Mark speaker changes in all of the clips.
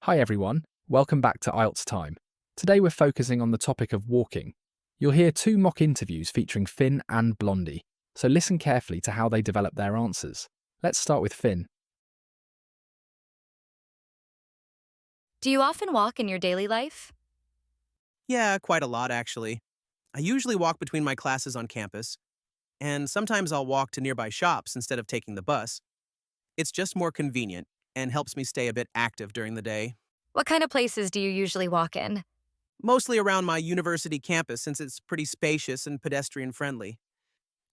Speaker 1: Hi everyone, welcome back to IELTS Time. Today we're focusing on the topic of walking. You'll hear two mock interviews featuring Finn and Blondie, so listen carefully to how they develop their answers. Let's start with Finn.
Speaker 2: Do you often walk in your daily life?
Speaker 3: Yeah, quite a lot actually. I usually walk between my classes on campus, and sometimes I'll walk to nearby shops instead of taking the bus. It's just more convenient and helps me stay a bit active during the day,
Speaker 2: What kind of places do you usually walk in?
Speaker 3: mostly around my university campus since it's pretty spacious and pedestrian friendly.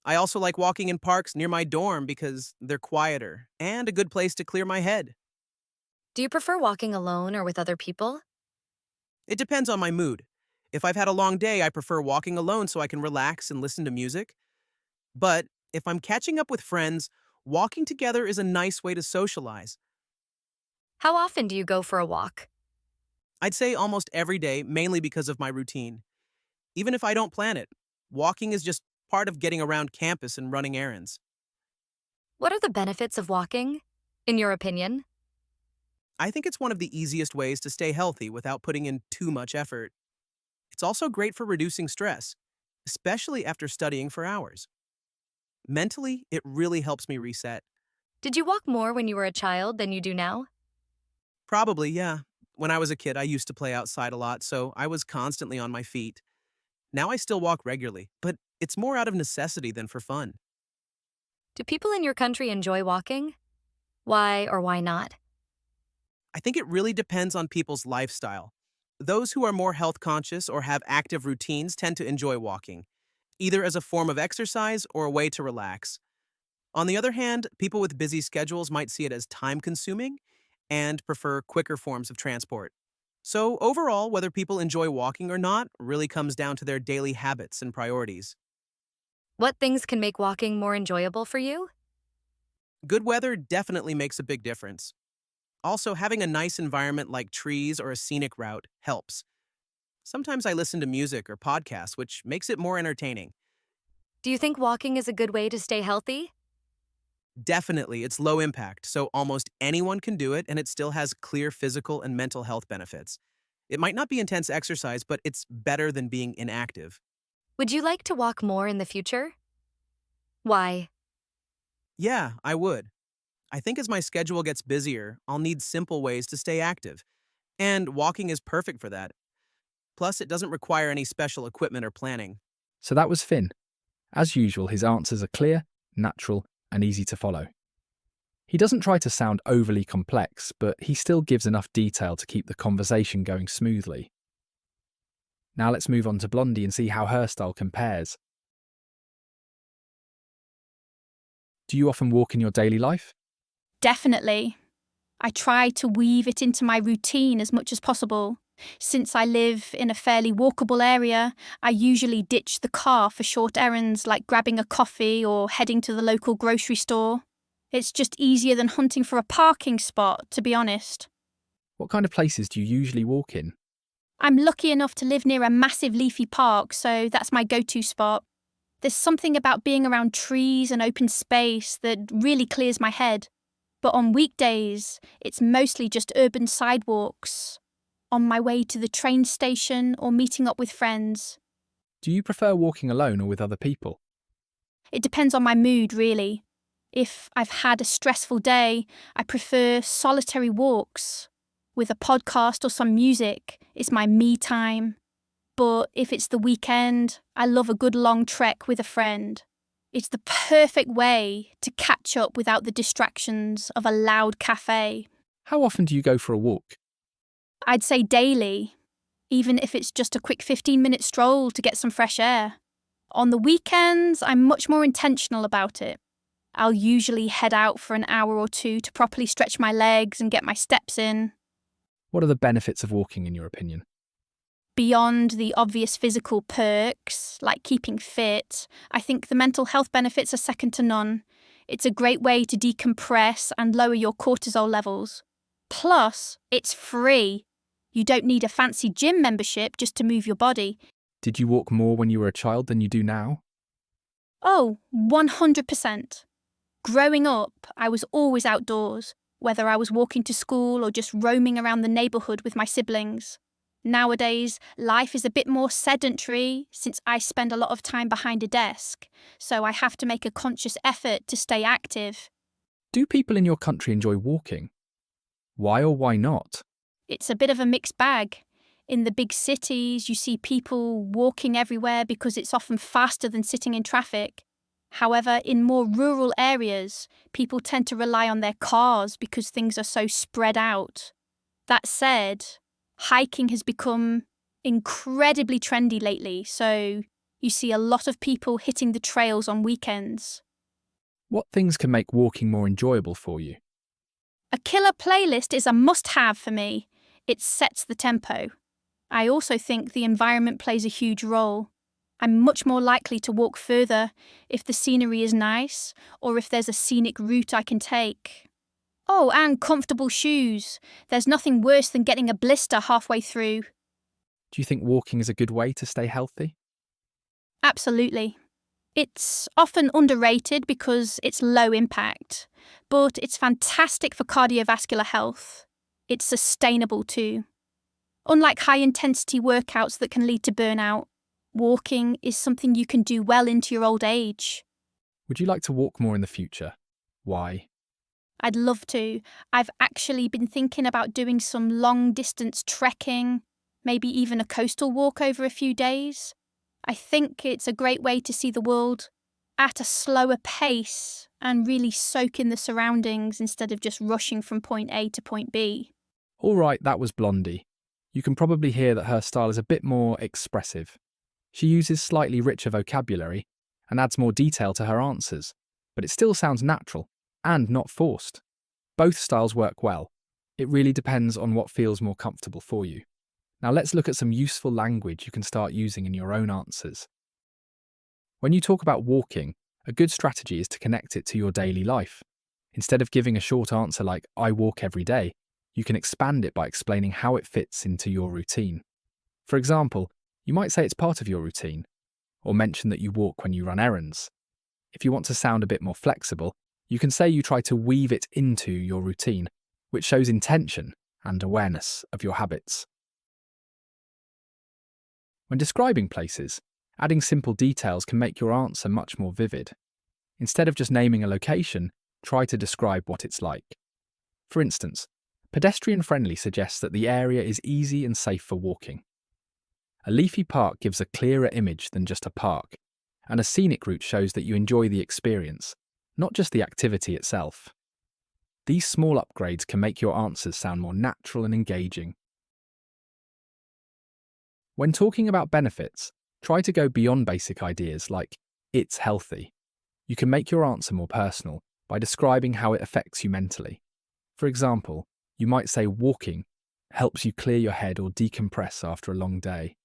Speaker 3: I also like walking in parks near my dorm because they're quieter and a good place to clear my head.
Speaker 2: Do you prefer walking alone or with other people?
Speaker 3: It depends on my mood. If I've had a long day, I prefer walking alone so I can relax and listen to music. But if I'm catching up with friends, walking together is a nice way to socialize.
Speaker 2: How often do you go for a walk?
Speaker 3: I'd say almost every day, mainly because of my routine. Even if I don't plan it, walking is just part of getting around campus and running errands.
Speaker 2: What are the benefits of walking, in your opinion?
Speaker 3: I think it's one of the easiest ways to stay healthy without putting in too much effort. It's also great for reducing stress, especially after studying for hours. Mentally, it really helps me reset.
Speaker 2: Did you walk more when you were a child than you do now?
Speaker 3: Probably, yeah. When I was a kid, I used to play outside a lot, so I was constantly on my feet. Now I still walk regularly, but it's more out of necessity than for fun.
Speaker 2: Do people in your country enjoy walking? Why or why not?
Speaker 3: I think it really depends on people's lifestyle. Those who are more health conscious or have active routines tend to enjoy walking, either as a form of exercise or a way to relax. On the other hand, people with busy schedules might see it as time consuming and prefer quicker forms of transport. So, overall, whether people enjoy walking or not really comes down to their daily habits and priorities.
Speaker 2: What things can make walking more enjoyable for you?
Speaker 3: Good weather definitely makes a big difference. Also, having a nice environment like trees or a scenic route helps. Sometimes I listen to music or podcasts, which makes it more entertaining.
Speaker 2: Do you think walking is a good way to stay healthy?
Speaker 3: Definitely, it's low impact, so almost anyone can do it and it still has clear physical and mental health benefits. It might not be intense exercise, but it's better than being inactive.
Speaker 2: Would you like to walk more in the future? Why?
Speaker 3: Yeah, I would. I think as my schedule gets busier, I'll need simple ways to stay active, and walking is perfect for that. Plus, it doesn't require any special equipment or planning.
Speaker 1: So that was Finn. As usual, his answers are clear, natural, and easy to follow. He doesn't try to sound overly complex, but he still gives enough detail to keep the conversation going smoothly. Now let's move on to Blondie and see how her style compares. Do you often walk in your daily life?
Speaker 4: Definitely. I try to weave it into my routine as much as possible. Since I live in a fairly walkable area, I usually ditch the car for short errands like grabbing a coffee or heading to the local grocery store. It's just easier than hunting for a parking spot, to be honest.
Speaker 1: What kind of places do you usually walk in?
Speaker 4: I'm lucky enough to live near a massive leafy park, so that's my go-to spot. There's something about being around trees and open space that really clears my head. But on weekdays, it's mostly just urban sidewalks, on my way to the train station or meeting up with friends.
Speaker 1: Do you prefer walking alone or with other people?
Speaker 4: It depends on my mood, really. If I've had a stressful day, I prefer solitary walks. With a podcast or some music, it's my me time. But if it's the weekend, I love a good long trek with a friend. It's the perfect way to catch up without the distractions of a loud cafe.
Speaker 1: How often do you go for a walk?
Speaker 4: I'd say daily, even if it's just a quick 15-minute stroll to get some fresh air. On the weekends, I'm much more intentional about it. I'll usually head out for an hour or two to properly stretch my legs and get my steps in.
Speaker 1: What are the benefits of walking in your opinion?
Speaker 4: Beyond the obvious physical perks, like keeping fit, I think the mental health benefits are second to none. It's a great way to decompress and lower your cortisol levels. Plus, it's free. You don't need a fancy gym membership just to move your body.
Speaker 1: Did you walk more when you were a child than you do now?
Speaker 4: Oh, 100%. Growing up, I was always outdoors. whether I was walking to school or just roaming around the neighbourhood with my siblings. Nowadays, life is a bit more sedentary since I spend a lot of time behind a desk, so I have to make a conscious effort to stay active.
Speaker 1: Do people in your country enjoy walking? Why or why not?
Speaker 4: It's a bit of a mixed bag. In the big cities, you see people walking everywhere because it's often faster than sitting in traffic. However, in more rural areas, people tend to rely on their cars because things are so spread out. That said, hiking has become incredibly trendy lately, so you see a lot of people hitting the trails on weekends.
Speaker 1: What things can make walking more enjoyable for you?
Speaker 4: A killer playlist is a must-have for me. It sets the tempo. I also think the environment plays a huge role. I'm much more likely to walk further if the scenery is nice or if there's a scenic route I can take. Oh, and comfortable shoes. There's nothing worse than getting a blister halfway through.
Speaker 1: Do you think walking is a good way to stay healthy?
Speaker 4: Absolutely. It's often underrated because it's low impact, but it's fantastic for cardiovascular health. It's sustainable too. Unlike high-intensity workouts that can lead to burnout, walking is something you can do well into your old age.
Speaker 1: Would you like to walk more in the future? Why?
Speaker 4: I'd love to. I've actually been thinking about doing some long-distance trekking, maybe even a coastal walk over a few days. I think it's a great way to see the world at a slower pace and really soak in the surroundings instead of just rushing from point A to point B.
Speaker 1: All right, that was Blondie. You can probably hear that her style is a bit more expressive. She uses slightly richer vocabulary and adds more detail to her answers, but it still sounds natural and not forced. Both styles work well. It really depends on what feels more comfortable for you. Now let's look at some useful language you can start using in your own answers. When you talk about walking, a good strategy is to connect it to your daily life. Instead of giving a short answer like, I walk every day, you can expand it by explaining how it fits into your routine. For example, you might say it's part of your routine, or mention that you walk when you run errands. If you want to sound a bit more flexible, you can say you try to weave it into your routine, which shows intention and awareness of your habits. When describing places, adding simple details can make your answer much more vivid. Instead of just naming a location, try to describe what it's like. For instance, pedestrian-friendly suggests that the area is easy and safe for walking. A leafy park gives a clearer image than just a park, and a scenic route shows that you enjoy the experience, not just the activity itself. These small upgrades can make your answers sound more natural and engaging. When talking about benefits, try to go beyond basic ideas like, it's healthy. You can make your answer more personal by describing how it affects you mentally. For example, you might say walking helps you clear your head or decompress after a long day.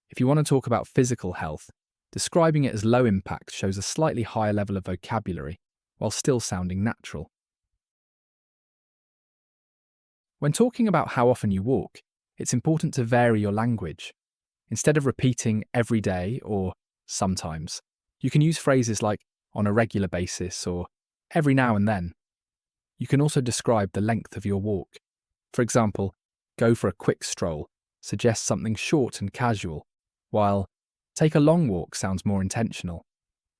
Speaker 1: If you want to talk about physical health, describing it as low impact shows a slightly higher level of vocabulary while still sounding natural. When talking about how often you walk, it's important to vary your language. Instead of repeating every day or sometimes, you can use phrases like on a regular basis or every now and then. You can also describe the length of your walk. For example, go for a quick stroll suggests something short and casual, while take a long walk sounds more intentional.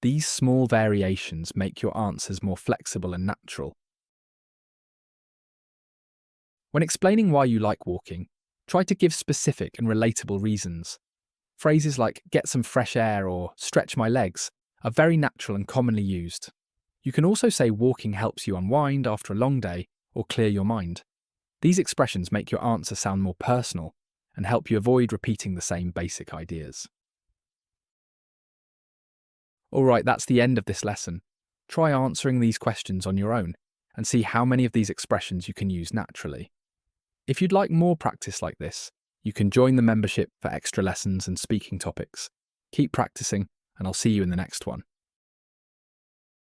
Speaker 1: These small variations make your answers more flexible and natural. When explaining why you like walking, try to give specific and relatable reasons. Phrases like get some fresh air or stretch my legs are very natural and commonly used. You can also say walking helps you unwind after a long day or clear your mind. These expressions make your answer sound more personal and help you avoid repeating the same basic ideas. Alright, that's the end of this lesson. Try answering these questions on your own and see how many of these expressions you can use naturally. If you'd like more practice like this, you can join the membership for extra lessons and speaking topics. Keep practicing, and I'll see you in the next one.